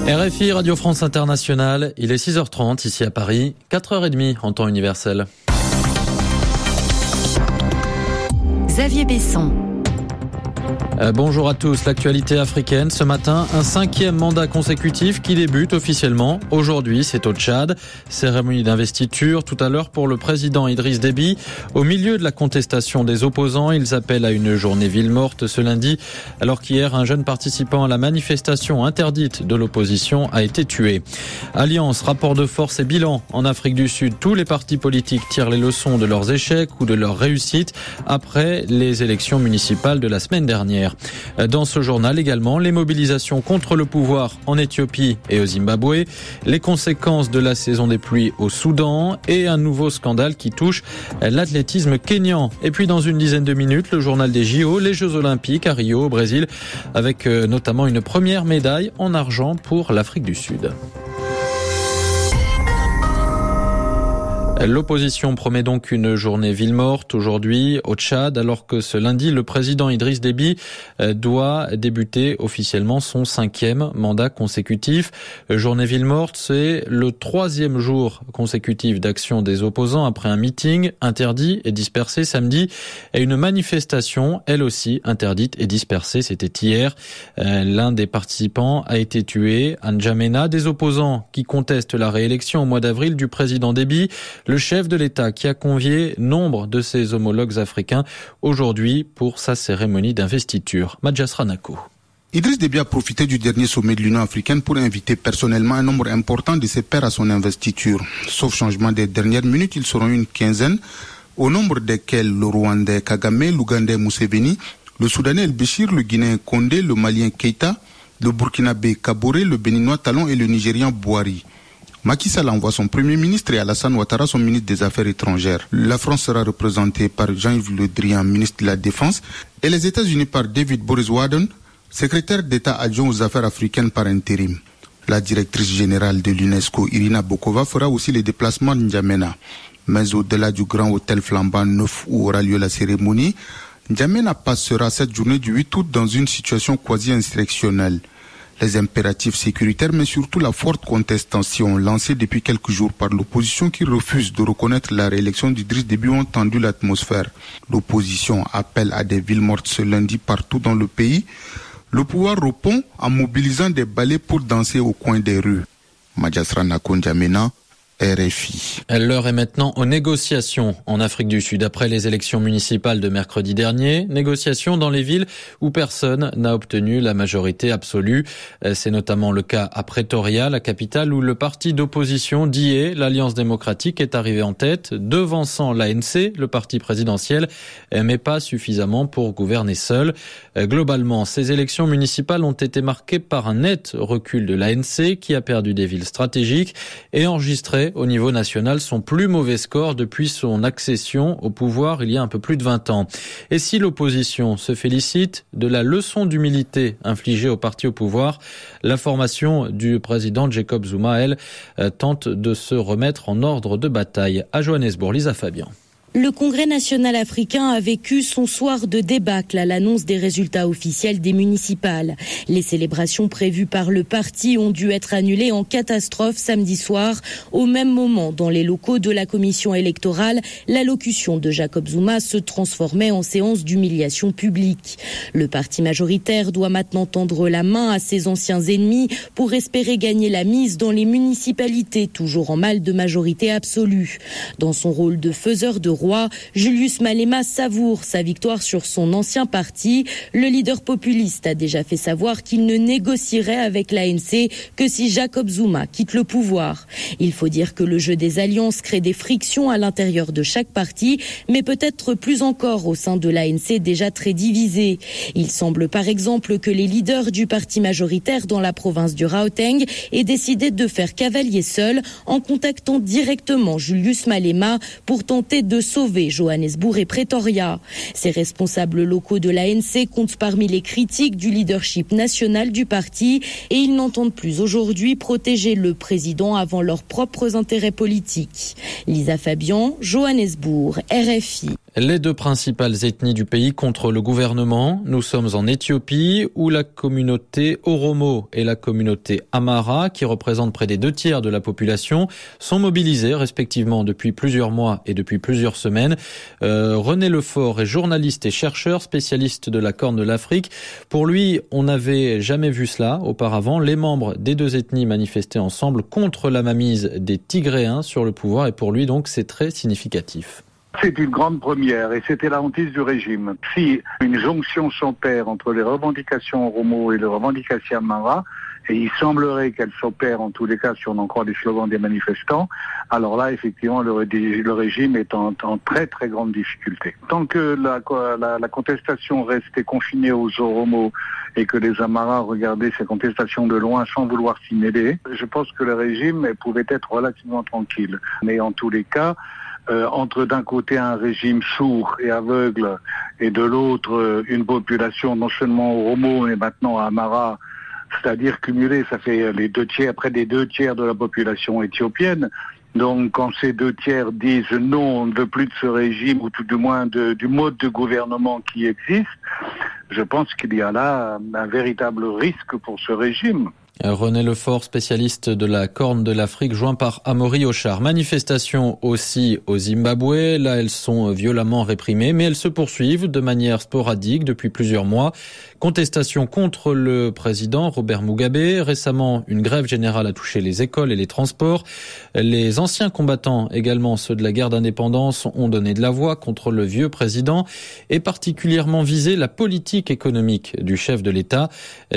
RFI, Radio France Internationale, il est 6h30 ici à Paris, 4h30 en temps universel. Xavier Besson. Bonjour à tous. L'actualité africaine ce matin, un 5e mandat consécutif qui débute officiellement. Aujourd'hui, c'est au Tchad. Cérémonie d'investiture tout à l'heure pour le président Idriss Déby. Au milieu de la contestation des opposants, ils appellent à une journée ville morte ce lundi, alors qu'hier, un jeune participant à la manifestation interdite de l'opposition a été tué. Alliance, rapport de force et bilan. En Afrique du Sud, tous les partis politiques tirent les leçons de leurs échecs ou de leurs réussites après les élections municipales de la semaine dernière. Dans ce journal également, les mobilisations contre le pouvoir en Éthiopie et au Zimbabwe, les conséquences de la saison des pluies au Soudan et un nouveau scandale qui touche l'athlétisme kényan. Et puis dans une dizaine de minutes, le journal des JO, les Jeux Olympiques à Rio au Brésil, avec notamment une première médaille en argent pour l'Afrique du Sud. L'opposition promet donc une journée ville morte aujourd'hui au Tchad, alors que ce lundi, le président Idriss Déby doit débuter officiellement son 5e mandat consécutif. Journée ville morte, c'est le 3e jour consécutif d'action des opposants après un meeting interdit et dispersé samedi et une manifestation, elle aussi interdite et dispersée. C'était hier. L'un des participants a été tué à N'Djamena. Des opposants qui contestent la réélection au mois d'avril du président Déby. Le chef de l'État qui a convié nombre de ses homologues africains aujourd'hui pour sa cérémonie d'investiture. Madjas Ranako. Idriss Déby a profité du dernier sommet de l'Union africaine pour inviter personnellement un nombre important de ses pairs à son investiture. Sauf changement des dernières minutes, ils seront une quinzaine, au nombre desquels le Rwandais Kagame, l'Ougandais Museveni, le Soudanais El Béchir, le Guinéen Condé, le Malien Keïta, le Burkinabé Kaboré, le Béninois Talon et le Nigérian Bouhari. Macky Sall envoie son Premier ministre et Alassane Ouattara son ministre des Affaires étrangères. La France sera représentée par Jean-Yves Le Drian, ministre de la Défense, et les États-Unis par David Boris Wadden, secrétaire d'État adjoint aux affaires africaines par intérim. La directrice générale de l'UNESCO, Irina Bokova, fera aussi les déplacements de N'Djamena. Mais au-delà du grand hôtel flambant neuf où aura lieu la cérémonie, N'Djamena passera cette journée du 8 août dans une situation quasi-insurrectionnelle. Les impératifs sécuritaires, mais surtout la forte contestation lancée depuis quelques jours par l'opposition qui refuse de reconnaître la réélection d'Idriss Déby ont tendu l'atmosphère. L'opposition appelle à des villes mortes ce lundi partout dans le pays. Le pouvoir répond en mobilisant des ballets pour danser au coin des rues. Madjas Ranako, N'Djamena, RFI. L'heure est maintenant aux négociations en Afrique du Sud. Après les élections municipales de mercredi dernier, négociations dans les villes où personne n'a obtenu la majorité absolue. C'est notamment le cas à Pretoria, la capitale, où le parti d'opposition DIE, l'Alliance démocratique, est arrivé en tête, devançant l'ANC, le parti présidentiel, mais pas suffisamment pour gouverner seul. Globalement, ces élections municipales ont été marquées par un net recul de l'ANC, qui a perdu des villes stratégiques et enregistré au niveau national son plus mauvais score depuis son accession au pouvoir il y a un peu plus de 20 ans. Et si l'opposition se félicite de la leçon d'humilité infligée au parti au pouvoir, la formation du président Jacob Zuma, elle, tente de se remettre en ordre de bataille. À Johannesburg, Lisa Fabien. Le Congrès national africain a vécu son soir de débâcle à l'annonce des résultats officiels des municipales. Les célébrations prévues par le parti ont dû être annulées en catastrophe samedi soir. Au même moment, dans les locaux de la commission électorale, l'allocution de Jacob Zuma se transformait en séance d'humiliation publique. Le parti majoritaire doit maintenant tendre la main à ses anciens ennemis pour espérer gagner la mise dans les municipalités, toujours en mal de majorité absolue. Dans son rôle de faiseur de roi, Julius Malema savoure sa victoire sur son ancien parti. Le leader populiste a déjà fait savoir qu'il ne négocierait avec l'ANC que si Jacob Zuma quitte le pouvoir. Il faut dire que le jeu des alliances crée des frictions à l'intérieur de chaque parti, mais peut-être plus encore au sein de l'ANC déjà très divisé. Il semble par exemple que les leaders du parti majoritaire dans la province du Gauteng aient décidé de faire cavalier seul en contactant directement Julius Malema pour tenter de sauver Johannesburg et Pretoria. Ces responsables locaux de l'ANC comptent parmi les critiques du leadership national du parti et ils n'entendent plus aujourd'hui protéger le président avant leurs propres intérêts politiques. Lisa Fabian, Johannesburg, RFI. Les deux principales ethnies du pays contre le gouvernement. Nous sommes en Éthiopie où la communauté Oromo et la communauté Amhara, qui représentent près des 2/3 de la population, sont mobilisées respectivement depuis plusieurs mois et depuis plusieurs semaines. René Lefort est journaliste et chercheur, spécialiste de la Corne de l'Afrique. Pour lui, on n'avait jamais vu cela auparavant. Les membres des deux ethnies manifestaient ensemble contre la mainmise des Tigréens sur le pouvoir et pour lui donc c'est très significatif. C'est une grande première et c'était la hantise du régime. Si une jonction s'opère entre les revendications Oromo et les revendications Amhara, et il semblerait qu'elle s'opère en tous les cas si on en croit les slogans des manifestants, alors là effectivement le régime est en très très grande difficulté. Tant que la contestation restait confinée aux Oromo et que les Amhara regardaient ces contestations de loin sans vouloir s'y mêler, je pense que le régime pouvait être relativement tranquille. Mais en tous les cas, entre d'un côté un régime sourd et aveugle et de l'autre une population non seulement Oromo mais maintenant Amhara, c'est-à-dire cumulé, ça fait près des 2/3 de la population éthiopienne. Donc quand ces 2/3 disent non, on ne veut plus de ce régime ou tout du moins du mode de gouvernement qui existe, je pense qu'il y a là un véritable risque pour ce régime. René Lefort, spécialiste de la Corne de l'Afrique, joint par Amaury Ochard. Manifestations aussi au Zimbabwe. Là, elles sont violemment réprimées, mais elles se poursuivent de manière sporadique depuis plusieurs mois. Contestation contre le président Robert Mugabe. Récemment, une grève générale a touché les écoles et les transports. Les anciens combattants, également ceux de la guerre d'indépendance, ont donné de la voix contre le vieux président et particulièrement visé la politique économique du chef de l'État.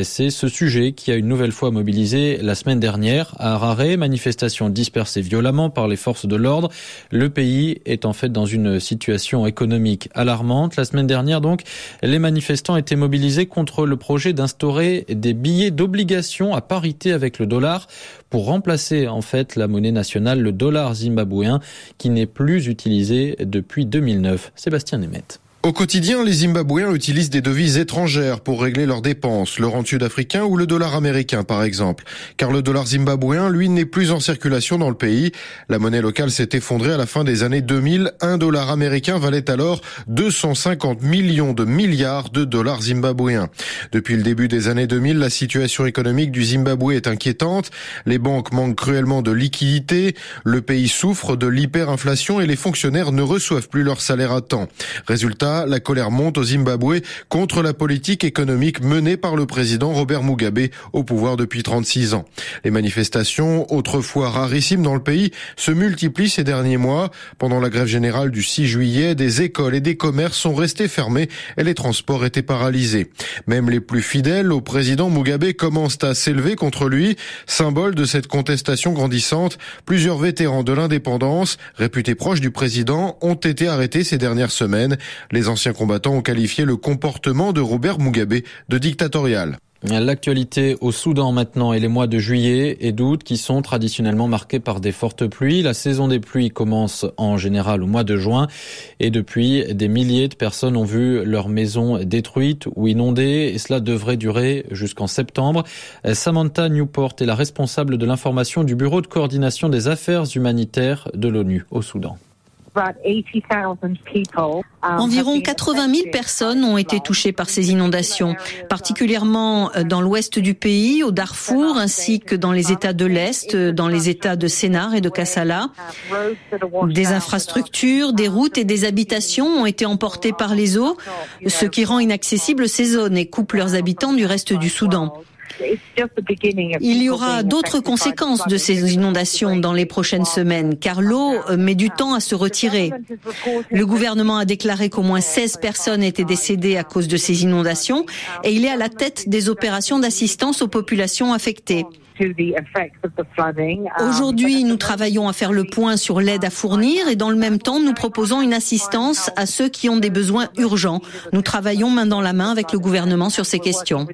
C'est ce sujet qui a une nouvelle fois mobilisé la semaine dernière à Harare. Manifestation dispersée violemment par les forces de l'ordre. Le pays est en fait dans une situation économique alarmante. La semaine dernière, donc, les manifestants étaient mobilisés contre le projet d'instaurer des billets d'obligation à parité avec le dollar pour remplacer en fait la monnaie nationale, le dollar zimbabwéen, qui n'est plus utilisé depuis 2009. Sébastien Nemeth. Au quotidien, les Zimbabwéens utilisent des devises étrangères pour régler leurs dépenses, le rand sud-africain ou le dollar américain par exemple. Car le dollar zimbabwéen, lui, n'est plus en circulation dans le pays. La monnaie locale s'est effondrée à la fin des années 2000. Un dollar américain valait alors 250 millions de milliards de dollars zimbabwéens. Depuis le début des années 2000, la situation économique du Zimbabwe est inquiétante. Les banques manquent cruellement de liquidités. Le pays souffre de l'hyperinflation et les fonctionnaires ne reçoivent plus leur salaire à temps. Résultat, la colère monte au Zimbabwe contre la politique économique menée par le président Robert Mugabe au pouvoir depuis 36 ans. Les manifestations, autrefois rarissimes dans le pays, se multiplient ces derniers mois. Pendant la grève générale du 6 juillet, des écoles et des commerces sont restés fermés et les transports étaient paralysés. Même les plus fidèles au président Mugabe commencent à s'élever contre lui. Symbole de cette contestation grandissante, plusieurs vétérans de l'indépendance, réputés proches du président, ont été arrêtés ces dernières semaines. Les anciens combattants ont qualifié le comportement de Robert Mugabe de dictatorial. L'actualité au Soudan maintenant et les mois de juillet et d'août qui sont traditionnellement marqués par des fortes pluies. La saison des pluies commence en général au mois de juin et depuis, des milliers de personnes ont vu leurs maisons détruites ou inondées et cela devrait durer jusqu'en septembre. Samantha Newport est la responsable de l'information du Bureau de coordination des affaires humanitaires de l'ONU au Soudan. Environ 80 000 personnes ont été touchées par ces inondations, particulièrement dans l'ouest du pays, au Darfour, ainsi que dans les États de l'Est, dans les États de Sennar et de Kassala. Des infrastructures, des routes et des habitations ont été emportées par les eaux, ce qui rend inaccessibles ces zones et coupe leurs habitants du reste du Soudan. Il y aura d'autres conséquences de ces inondations dans les prochaines semaines, car l'eau met du temps à se retirer. Le gouvernement a déclaré qu'au moins 16 personnes étaient décédées à cause de ces inondations et il est à la tête des opérations d'assistance aux populations affectées. Aujourd'hui, nous travaillons à faire le point sur l'aide à fournir et dans le même temps, nous proposons une assistance à ceux qui ont des besoins urgents. Nous travaillons main dans la main avec le gouvernement sur ces questions.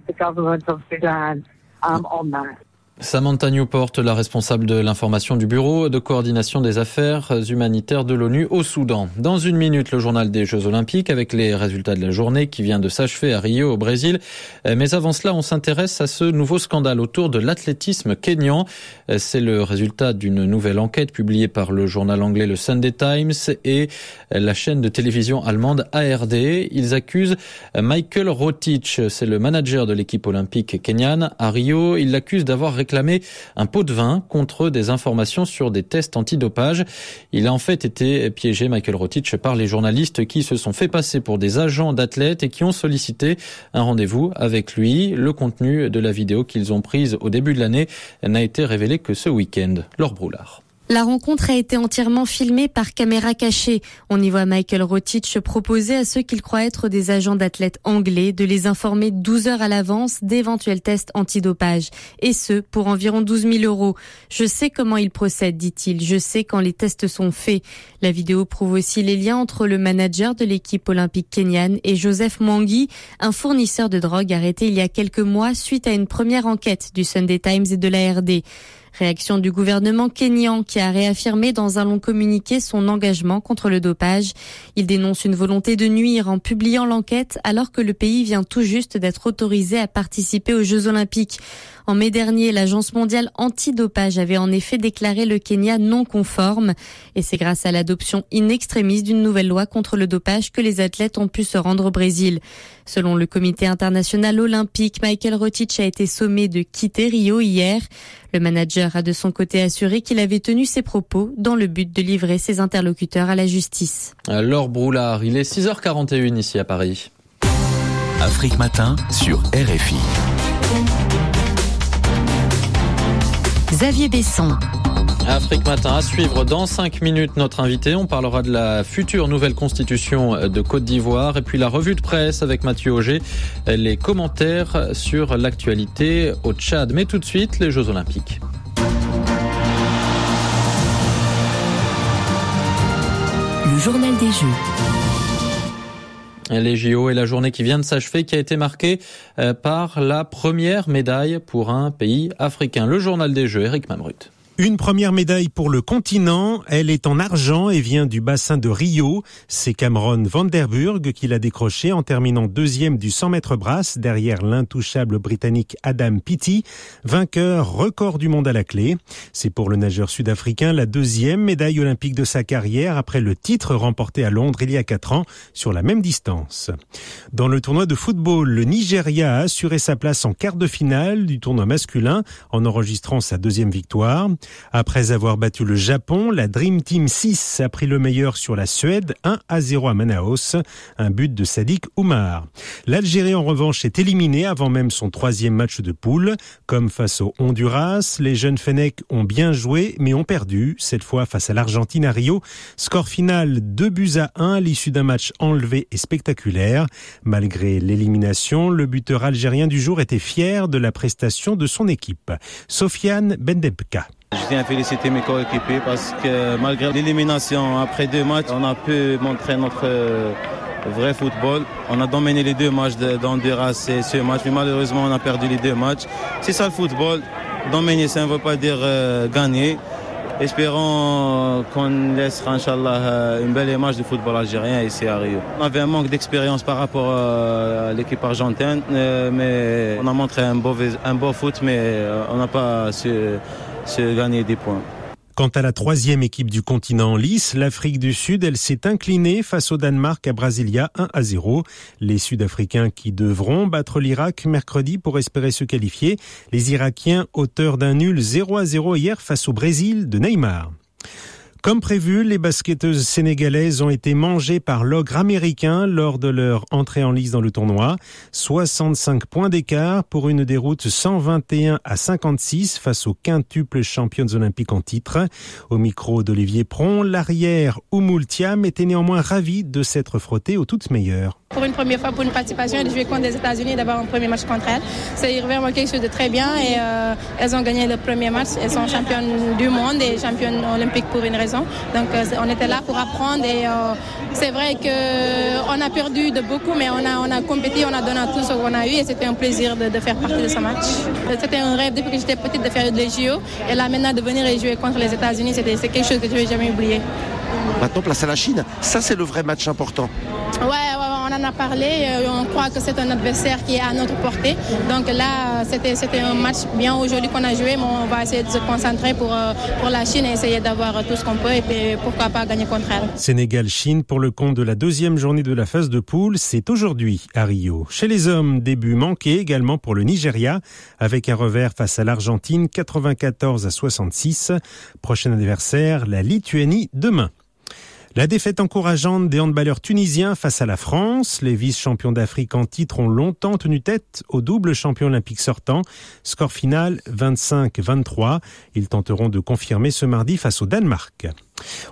Samantha Newport, la responsable de l'information du Bureau de coordination des affaires humanitaires de l'ONU au Soudan. Dans une minute, le journal des Jeux Olympiques avec les résultats de la journée qui vient de s'achever à Rio au Brésil. Mais avant cela, on s'intéresse à ce nouveau scandale autour de l'athlétisme kényan. C'est le résultat d'une nouvelle enquête publiée par le journal anglais le Sunday Times et la chaîne de télévision allemande ARD. Ils accusent Michael Rotich, c'est le manager de l'équipe olympique kenyane à Rio. Ils l'accusent d'avoir réclamé un pot de vin contre des informations sur des tests antidopage. Il a en fait été piégé, Michael Rotich, par les journalistes qui se sont fait passer pour des agents d'athlètes et qui ont sollicité un rendez-vous avec lui. Le contenu de la vidéo qu'ils ont prise au début de l'année n'a été révélé que ce week-end. Laure Broulard. La rencontre a été entièrement filmée par caméra cachée. On y voit Michael Rotich proposer à ceux qu'il croit être des agents d'athlètes anglais de les informer 12 heures à l'avance d'éventuels tests antidopage. Et ce, pour environ 12 000 €. Je sais comment il procède, dit-il. Je sais quand les tests sont faits. La vidéo prouve aussi les liens entre le manager de l'équipe olympique kenyane et Joseph Mwangi, un fournisseur de drogue arrêté il y a quelques mois suite à une première enquête du Sunday Times et de l'ARD. Réaction du gouvernement kényan qui a réaffirmé dans un long communiqué son engagement contre le dopage. Il dénonce une volonté de nuire en publiant l'enquête alors que le pays vient tout juste d'être autorisé à participer aux Jeux Olympiques. En mai dernier, l'Agence mondiale antidopage avait en effet déclaré le Kenya non conforme. Et c'est grâce à l'adoption in extremis d'une nouvelle loi contre le dopage que les athlètes ont pu se rendre au Brésil. Selon le comité international olympique, Michael Rotich a été sommé de quitter Rio hier. Le manager a de son côté assuré qu'il avait tenu ses propos dans le but de livrer ses interlocuteurs à la justice. Laure Broulard, il est 6h41 ici à Paris. Afrique Matin sur RFI. Xavier Besson. Afrique Matin à suivre dans 5 minutes notre invité. On parlera de la future nouvelle constitution de Côte d'Ivoire et puis la revue de presse avec Mathieu Auger, les commentaires sur l'actualité au Tchad. Mais tout de suite, les Jeux Olympiques. Le journal des Jeux. Les JO et la journée qui vient de s'achever qui a été marquée par la première médaille pour un pays africain. Le journal des Jeux, Eric Mamrut. Une première médaille pour le continent, elle est en argent et vient du bassin de Rio. C'est Cameron Vanderburg qui l'a décrochée en terminant deuxième du 100 mètres brasse derrière l'intouchable britannique Adam Peaty, vainqueur record du monde à la clé. C'est pour le nageur sud-africain la deuxième médaille olympique de sa carrière après le titre remporté à Londres il y a 4 ans sur la même distance. Dans le tournoi de football, le Nigeria a assuré sa place en quart de finale du tournoi masculin en enregistrant sa deuxième victoire. Après avoir battu le Japon, la Dream Team 6 a pris le meilleur sur la Suède, 1-0 à Manaus, un but de Sadiq Oumar. L'Algérie en revanche est éliminée avant même son 3e match de poule. Comme face au Honduras, les jeunes Fennecs ont bien joué mais ont perdu, cette fois face à l'Argentine à Rio. Score final 2-1 à l'issue d'un match enlevé et spectaculaire. Malgré l'élimination, le buteur algérien du jour était fier de la prestation de son équipe. Sofiane Bendebka. Je tiens à féliciter mes coéquipiers parce que malgré l'élimination, après 2 matchs, on a pu montrer notre vrai football. On a dominé les 2 matchs d'Honduras et ce match, mais malheureusement on a perdu les 2 matchs. C'est ça le football. Dominer, ça ne veut pas dire gagner. Espérons qu'on laissera, Inch'Allah, une belle image du football algérien ici à Rio. On avait un manque d'expérience par rapport à l'équipe argentine, mais on a montré un beau foot, mais on n'a pas su gagner des points. Quant à la 3e équipe du continent en lice, l'Afrique du Sud, elle s'est inclinée face au Danemark à Brasilia 1-0. Les Sud-Africains qui devront battre l'Irak mercredi pour espérer se qualifier. Les Irakiens, auteurs d'un nul 0-0 hier face au Brésil de Neymar. Comme prévu, les basketteuses sénégalaises ont été mangées par l'ogre américain lors de leur entrée en lice dans le tournoi. 65 points d'écart pour une déroute 121-56 face aux quintuples championnes olympiques en titre. Au micro d'Olivier Pron, l'arrière Oumoul Thiam était néanmoins ravi de s'être frotté aux toutes meilleures. pour une première fois pour une participation et de jouer contre les États-Unis et d'avoir un premier match contre elles. C'est vraiment quelque chose de très bien et elles ont gagné le premier match. Elles sont championnes du monde et championnes olympiques pour une raison. Donc on était là pour apprendre et c'est vrai qu'on a perdu de beaucoup, mais on a compété, on a donné tout ce qu'on a eu et c'était un plaisir de faire partie de ce match. C'était un rêve depuis que j'étais petite de faire les JO et là maintenant de venir et jouer contre les États-Unis, c'est quelque chose que je ne vais jamais oublier. Maintenant, place à la Chine. Ça, c'est le vrai match important. Ouais, on en a parlé. On croit que c'est un adversaire qui est à notre portée. Donc là, c'était un match bien aujourd'hui qu'on a joué, mais on va essayer de se concentrer pour la Chine et essayer d'avoir tout ce qu'on peut et puis pourquoi pas gagner contre elle. Sénégal-Chine pour le compte de la deuxième journée de la phase de poule, c'est aujourd'hui à Rio. Chez les hommes, début manqué également pour le Nigeria avec un revers face à l'Argentine 94-66. Prochain adversaire, la Lituanie demain. La défaite encourageante des handballeurs tunisiens face à la France. Les vice-champions d'Afrique en titre ont longtemps tenu tête au double champion olympique sortant. Score final 25-23. Ils tenteront de confirmer ce mardi face au Danemark.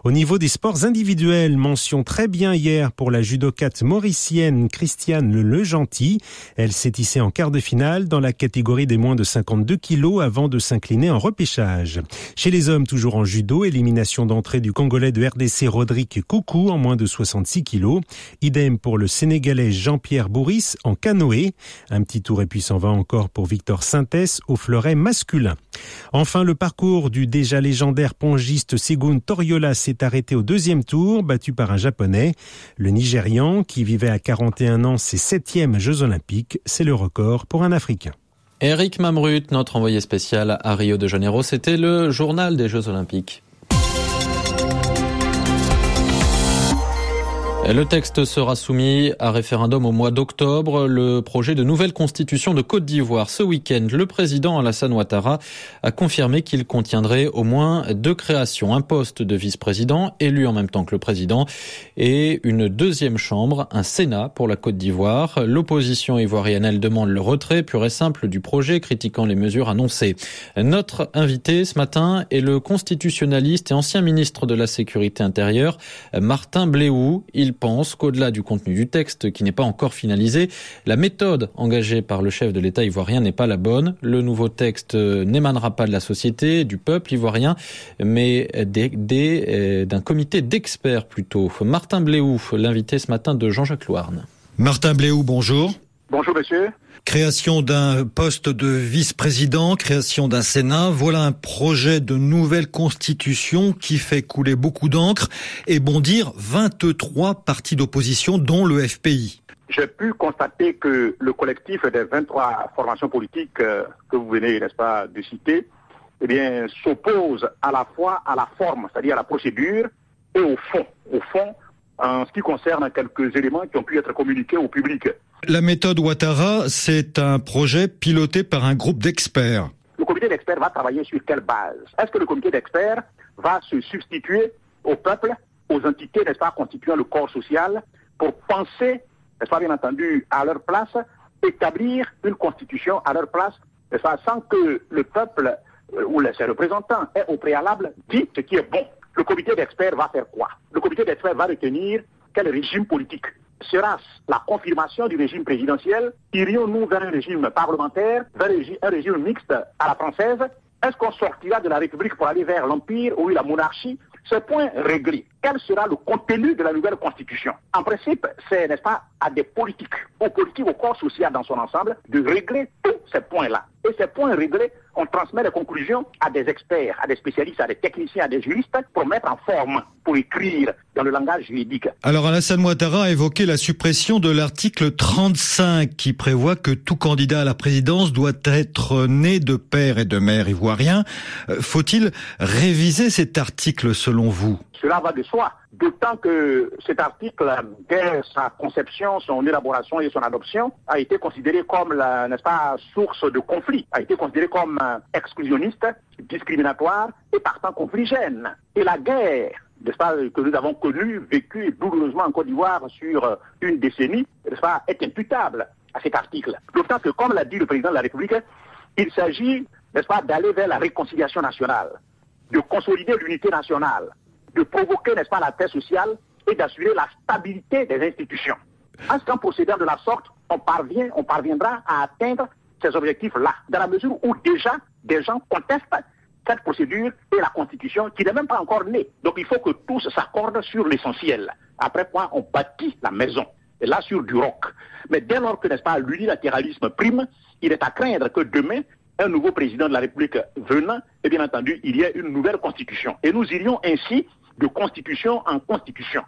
Au niveau des sports individuels, mention très bien hier pour la judokate mauricienne Christiane Legentil. Elle s'est hissée en quart de finale dans la catégorie des moins de 52 kilos avant de s'incliner en repêchage. Chez les hommes, toujours en judo, élimination d'entrée du Congolais de RDC Rodrigue Koukou en moins de 66 kilos. Idem pour le Sénégalais Jean-Pierre Bourris en canoë. Un petit tour et puis s'en va encore pour Victor Sintès au fleuret masculin. Enfin, le parcours du déjà légendaire pongiste Segun Toriola s'est arrêté au deuxième tour, battu par un Japonais. Le Nigérian, qui vivait à 41 ans ses 7e Jeux Olympiques, c'est le record pour un Africain. Eric Mamrut, notre envoyé spécial à Rio de Janeiro, c'était le journal des Jeux Olympiques. Le texte sera soumis à référendum au mois d'octobre. Le projet de nouvelle constitution de Côte d'Ivoire. Ce week-end, le président Alassane Ouattara a confirmé qu'il contiendrait au moins 2 créations. Un poste de vice-président, élu en même temps que le président, et une deuxième chambre, un Sénat pour la Côte d'Ivoire. L'opposition ivoirienne, elle demande le retrait pur et simple du projet, critiquant les mesures annoncées. Notre invité ce matin est le constitutionnaliste et ancien ministre de la Sécurité intérieure, Martin Bléou. Il pense qu'au-delà du contenu du texte qui n'est pas encore finalisé, la méthode engagée par le chef de l'État ivoirien n'est pas la bonne. Le nouveau texte n'émanera pas de la société, du peuple ivoirien, mais d'un comité d'experts plutôt. Martin Bléou, l'invité ce matin de Jean-Jacques Louarn. Martin Bléou, bonjour. Bonjour monsieur. Création d'un poste de vice-président, création d'un Sénat, voilà un projet de nouvelle constitution qui fait couler beaucoup d'encre et bondir 23 partis d'opposition, dont le FPI. J'ai pu constater que le collectif des 23 formations politiques que vous venez, n'est-ce pas, de citer, eh bien, s'oppose à la fois à la forme, c'est-à-dire à la procédure, et au fond. Au fond, en ce qui concerne quelques éléments qui ont pu être communiqués au public. La méthode Ouattara, c'est un projet piloté par un groupe d'experts. Le comité d'experts va travailler sur quelle base? Est-ce que le comité d'experts va se substituer au peuple, aux entités, n'est-ce pas, constituant le corps social, pour penser, n'est-ce pas, bien entendu, à leur place, établir une constitution à leur place, n'est-ce pas, sans que le peuple ou ses représentants aient au préalable dit ce qui est bon? Le comité d'experts va faire quoi? Le comité d'experts va retenir quel régime politique? Sera-ce la confirmation du régime présidentiel? Irions-nous vers un régime parlementaire, vers un régime mixte à la française? Est-ce qu'on sortira de la République pour aller vers l'Empire ou la monarchie? Ce point réglé, quel sera le contenu de la nouvelle constitution? En principe, c'est, n'est-ce pas, à des politiques, aux politiques, au corps social dans son ensemble, de régler tous ces points-là. Et ces points réglés, on transmet les conclusions à des experts, à des spécialistes, à des techniciens, à des juristes, pour mettre en forme, pour écrire dans le langage juridique. Alors Alassane Ouattara a évoqué la suppression de l'article 35 qui prévoit que tout candidat à la présidence doit être né de père et de mère ivoiriens. Faut-il réviser cet article selon vous? Cela va de soi. D'autant que cet article, dès sa conception, son élaboration et son adoption, a été considéré comme, n'est-ce pas, source de conflit, a été considéré comme exclusionniste, discriminatoire et partant confligène. Et la guerre, n'est-ce pas, que nous avons connue, vécue douloureusement en Côte d'Ivoire sur une décennie, n'est-ce pas, est imputable à cet article. D'autant que, comme l'a dit le président de la République, il s'agit, n'est-ce pas, d'aller vers la réconciliation nationale, de consolider l'unité nationale, de provoquer, n'est-ce pas, la paix sociale et d'assurer la stabilité des institutions. Est-ce qu'en procédant de la sorte, on parviendra à atteindre ces objectifs-là, dans la mesure où déjà des gens contestent cette procédure et la Constitution qui n'est même pas encore née. Donc il faut que tous s'accordent sur l'essentiel. Après quoi, on bâtit la maison. Et là, sur du roc. Mais dès lors que, n'est-ce pas, l'unilatéralisme prime, il est à craindre que demain, un nouveau président de la République venant, et bien entendu, il y ait une nouvelle constitution. Et nous irions ainsi de constitution en constitution.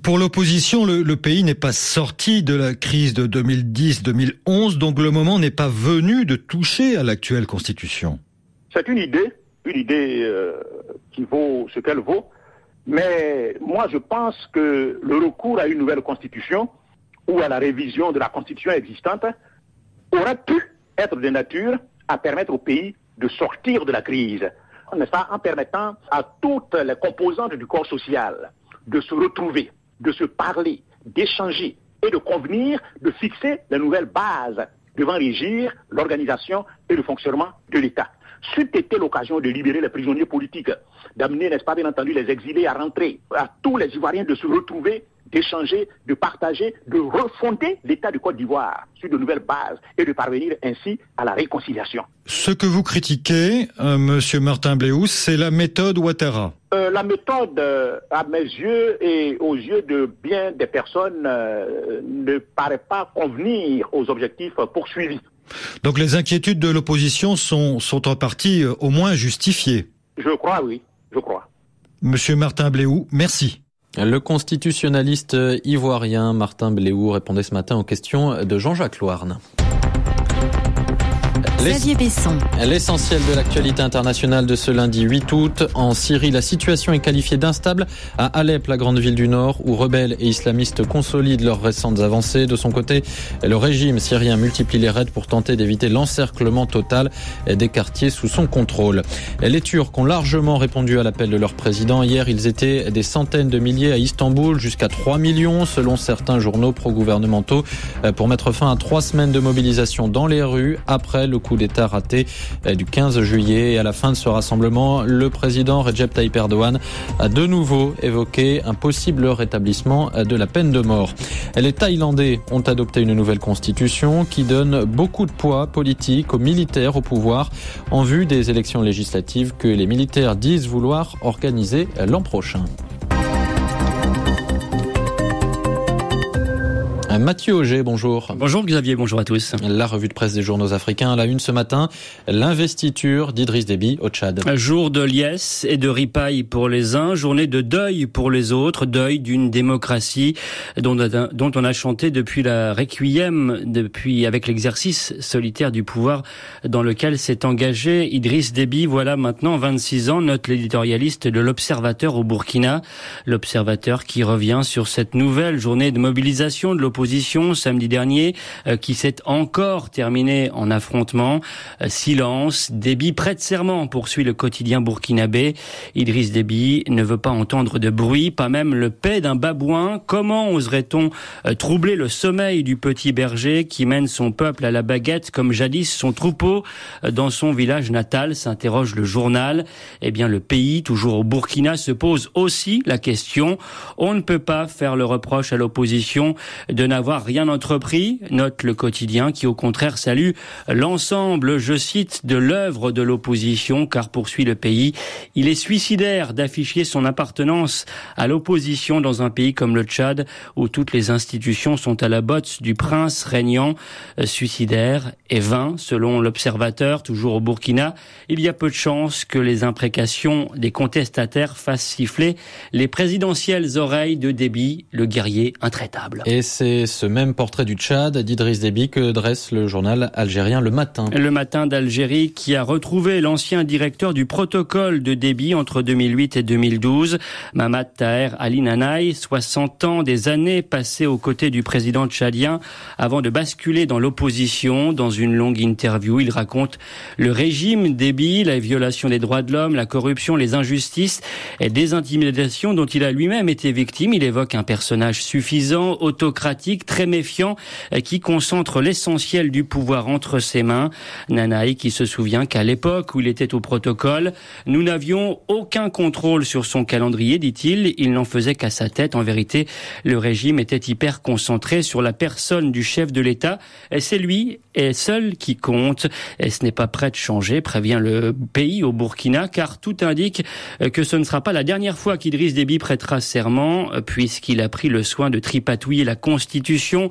Pour l'opposition, le pays n'est pas sorti de la crise de 2010-2011, donc le moment n'est pas venu de toucher à l'actuelle constitution. C'est une idée qui vaut ce qu'elle vaut, mais moi je pense que le recours à une nouvelle constitution ou à la révision de la constitution existante aurait pu être de nature à permettre au pays de sortir de la crise, n'est-ce pas, en permettant à toutes les composantes du corps social de se retrouver, de se parler, d'échanger et de convenir de fixer de nouvelles bases devant régir l'organisation et le fonctionnement de l'État. C'eût été l'occasion de libérer les prisonniers politiques, d'amener, n'est-ce pas, bien entendu, les exilés à rentrer, à tous les Ivoiriens de se retrouver, d'échanger, de partager, de refonder l'État du Côte d'Ivoire sur de nouvelles bases et de parvenir ainsi à la réconciliation. Ce que vous critiquez, Monsieur Martin Bléous, c'est la méthode Ouattara. La méthode, à mes yeux et aux yeux de bien des personnes, ne paraît pas convenir aux objectifs poursuivis. Donc les inquiétudes de l'opposition sont en partie au moins justifiées. Je crois, oui, je crois. Monsieur Martin Bléous, merci. Le constitutionnaliste ivoirien Martin Bléous répondait ce matin aux questions de Jean-Jacques Louarn. Xavier Besson. L'essentiel de l'actualité internationale de ce lundi 8 août. En Syrie, la situation est qualifiée d'instable. À Alep, la grande ville du Nord, où rebelles et islamistes consolident leurs récentes avancées. De son côté, le régime syrien multiplie les raids pour tenter d'éviter l'encerclement total des quartiers sous son contrôle. Les Turcs ont largement répondu à l'appel de leur président. Hier, ils étaient des centaines de milliers à Istanbul, jusqu'à 3 millions selon certains journaux pro-gouvernementaux, pour mettre fin à 3 semaines de mobilisation dans les rues après le coup d'État raté du 15 juillet. Et à la fin de ce rassemblement, le président Recep Tayyip Erdogan a de nouveau évoqué un possible rétablissement de la peine de mort. Les Thaïlandais ont adopté une nouvelle constitution qui donne beaucoup de poids politique aux militaires au pouvoir en vue des élections législatives que les militaires disent vouloir organiser l'an prochain. Mathieu Auger, bonjour. Bonjour Xavier, bonjour à tous. La revue de presse des journaux africains à la une ce matin, l'investiture d'Idriss Déby au Tchad. Jour de liesse et de ripaille pour les uns, journée de deuil pour les autres, deuil d'une démocratie dont on a chanté depuis la requiem, avec l'exercice solitaire du pouvoir dans lequel s'est engagé Idriss Déby. Voilà maintenant 26 ans, note l'éditorialiste de l'Observateur au Burkina. L'Observateur qui revient sur cette nouvelle journée de mobilisation de l'opposition samedi dernier, qui s'est encore terminée en affrontement. Silence. Déby prête serment, poursuit le quotidien burkinabé. Idriss Déby ne veut pas entendre de bruit, pas même le paix d'un babouin. Comment oserait-on troubler le sommeil du petit berger qui mène son peuple à la baguette comme jadis son troupeau dans son village natal, s'interroge le journal. Eh bien, le pays, toujours au Burkina, se pose aussi la question. On ne peut pas faire le reproche à l'opposition de n'avoir rien entrepris, note le quotidien qui au contraire salue l'ensemble, je cite, de l'œuvre de l'opposition, car poursuit le pays, il est suicidaire d'afficher son appartenance à l'opposition dans un pays comme le Tchad où toutes les institutions sont à la botte du prince régnant. Suicidaire et vain, selon l'Observateur, toujours au Burkina. Il y a peu de chances que les imprécations des contestataires fassent siffler les présidentielles oreilles de Déby, le guerrier intraitable. Et c'est ce même portrait du Tchad d'Idriss Déby que dresse le journal algérien Le Matin. Le Matin d'Algérie qui a retrouvé l'ancien directeur du protocole de Déby entre 2008 et 2012, Mamad Taher Ali Nanaï, 60 ans, des années passées aux côtés du président tchadien avant de basculer dans l'opposition. Dans une longue interview, il raconte le régime Déby, la violation des droits de l'homme, la corruption, les injustices et des intimidations dont il a lui-même été victime. Il évoque un personnage suffisant, autocratique, démocratique, très méfiant, qui concentre l'essentiel du pouvoir entre ses mains. Nanaï qui se souvient qu'à l'époque où il était au protocole, nous n'avions aucun contrôle sur son calendrier, dit-il. Il n'en faisait qu'à sa tête. En vérité, le régime était hyper concentré sur la personne du chef de l'État. Et c'est lui et seul qui compte. Et ce n'est pas prêt de changer, prévient le pays au Burkina, car tout indique que ce ne sera pas la dernière fois qu'Idriss Déby prêtera serment, puisqu'il a pris le soin de tripatouiller la Constitution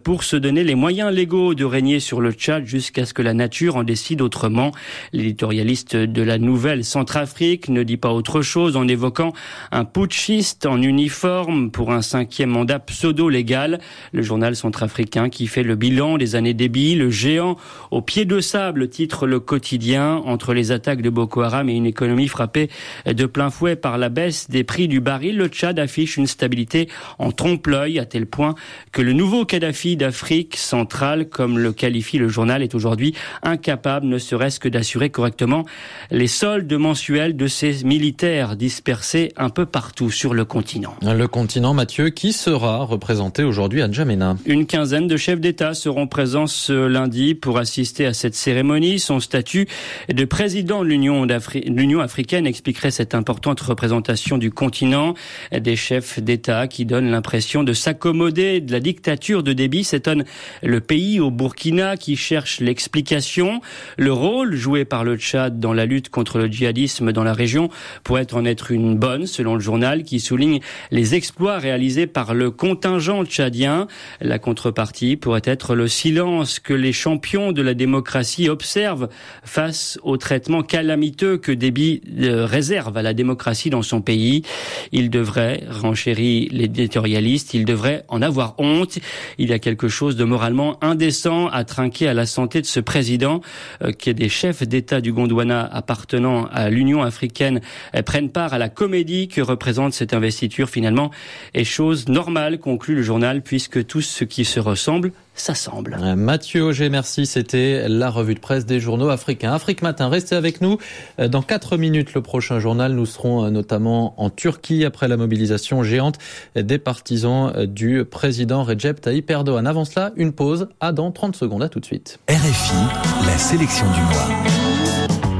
pour se donner les moyens légaux de régner sur le Tchad jusqu'à ce que la nature en décide autrement. L'éditorialiste de la Nouvelle Centrafrique ne dit pas autre chose en évoquant un putschiste en uniforme pour un 5e mandat pseudo-légal. Le journal centrafricain qui fait le bilan des années Déby, le géant au pied de sable, titre le quotidien, entre les attaques de Boko Haram et une économie frappée de plein fouet par la baisse des prix du baril. Le Tchad affiche une stabilité en trompe-l'œil à tel point que le nouveau Kadhafi d'Afrique centrale, comme le qualifie le journal, est aujourd'hui incapable ne serait-ce que d'assurer correctement les soldes mensuels de ses militaires dispersés un peu partout sur le continent. Le continent, Mathieu, qui sera représenté aujourd'hui à N'Djamena. Une quinzaine de chefs d'État seront présents ce lundi pour assister à cette cérémonie. Son statut de président de l'Union africaine expliquerait cette importante représentation du continent. Des chefs d'État qui donnent l'impression de s'accommoder de la dictature de Déby, s'étonne le pays au Burkina qui cherche l'explication. Le rôle joué par le Tchad dans la lutte contre le djihadisme dans la région pourrait en être une bonne, selon le journal qui souligne les exploits réalisés par le contingent tchadien. La contrepartie pourrait être le silence que les champions de la démocratie observent face au traitement calamiteux que Déby réserve à la démocratie dans son pays. Il devrait, renchérit l'éditorialiste, il devrait en avoir honte. Il y a quelque chose de moralement indécent à trinquer à la santé de ce président, que des chefs d'État du Gondwana appartenant à l'Union africaine prennent part à la comédie que représente cette investiture finalement est chose normale, conclut le journal, puisque tout ce qui se ressemble s'assemble. Mathieu Auger, merci. C'était la revue de presse des journaux africains. Afrique Matin, restez avec nous. Dans 4 minutes, le prochain journal, nous serons notamment en Turquie après la mobilisation géante des partisans du président Recep Tayyip Erdogan. Avant cela, une pause. Dans 30 secondes. À tout de suite. RFI, la sélection du mois.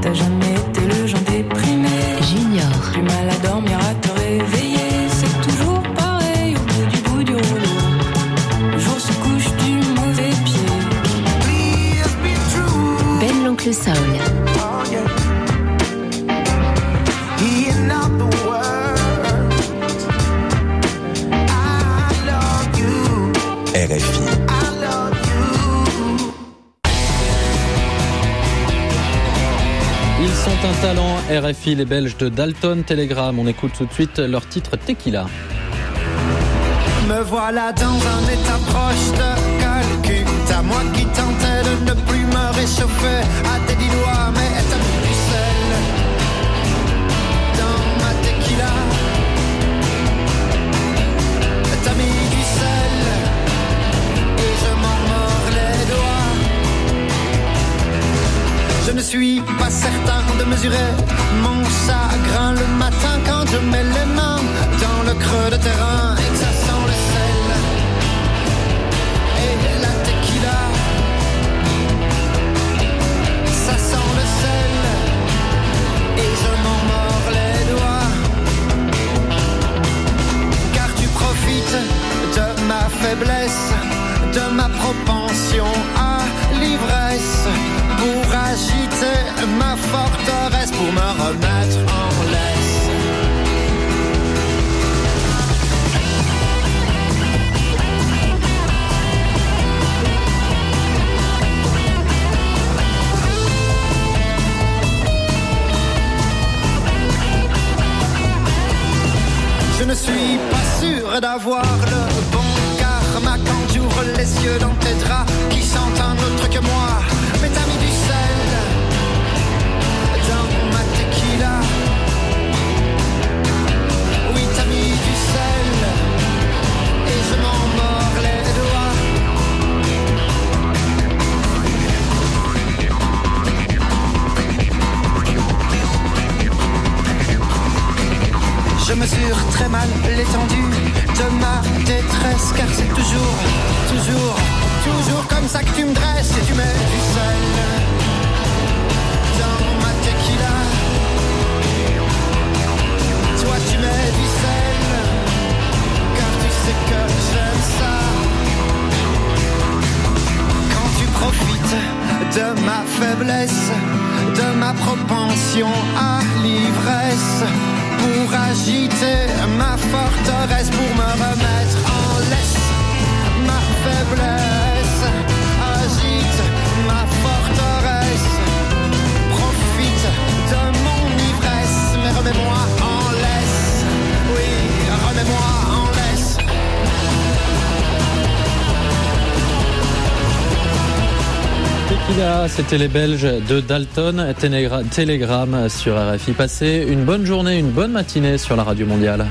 T'as jamais été le genre déprimé. Junior. Du mal à dormir, à te réveiller. C'est toujours pareil au bout du rouleau. Le jour se couche du mauvais pied. Ben l'oncle Saul. RFI. Ils sont un talent, RFI, les Belges de Dalton Telegram. On écoute tout de suite leur titre Tequila. Me voilà dans un état proche de Calcutta. À moi qui tentais de ne plus me réchauffer à tes 10 doigts, mais t'as mis du sel dans ma tequila. T'as mis du sel et je m'en mords les doigts. Je ne suis pas certain de mesurer mon chagrin le matin quand je mets les mains dans le creux de terrain et que ça sent le sel et la tequila. Ça sent le sel et je m'en mords les doigts. Car tu profites de ma faiblesse, de ma propension à l'ivresse, pour agiter ma forteresse, pour me remettre en laisse. Je ne suis pas sûr d'avoir le bon karma quand j'ouvre les yeux dans tes draps qui sentent un autre que moi. Mais t'as mis du sel dans ma tequila. Oui, t'as mis du sel et je m'en mords les doigts. Je mesure très mal l'étendue de ma détresse, car c'est toujours comme ça que tu me dresses et tu mets du sel dans ma tequila. Toi tu mets du sel, car tu sais que j'aime ça. Quand tu profites de ma faiblesse, de ma propension à l'ivresse, pour agiter ma forteresse, pour me remettre en laisse. Ma faiblesse agite ma forteresse, profite de mon ivresse, mais remets-moi en laisse, oui, remets-moi en laisse. Tequila, c'était les Belges de Dalton, Telegram sur RFI. Passez une bonne journée, une bonne matinée sur la Radio Mondiale.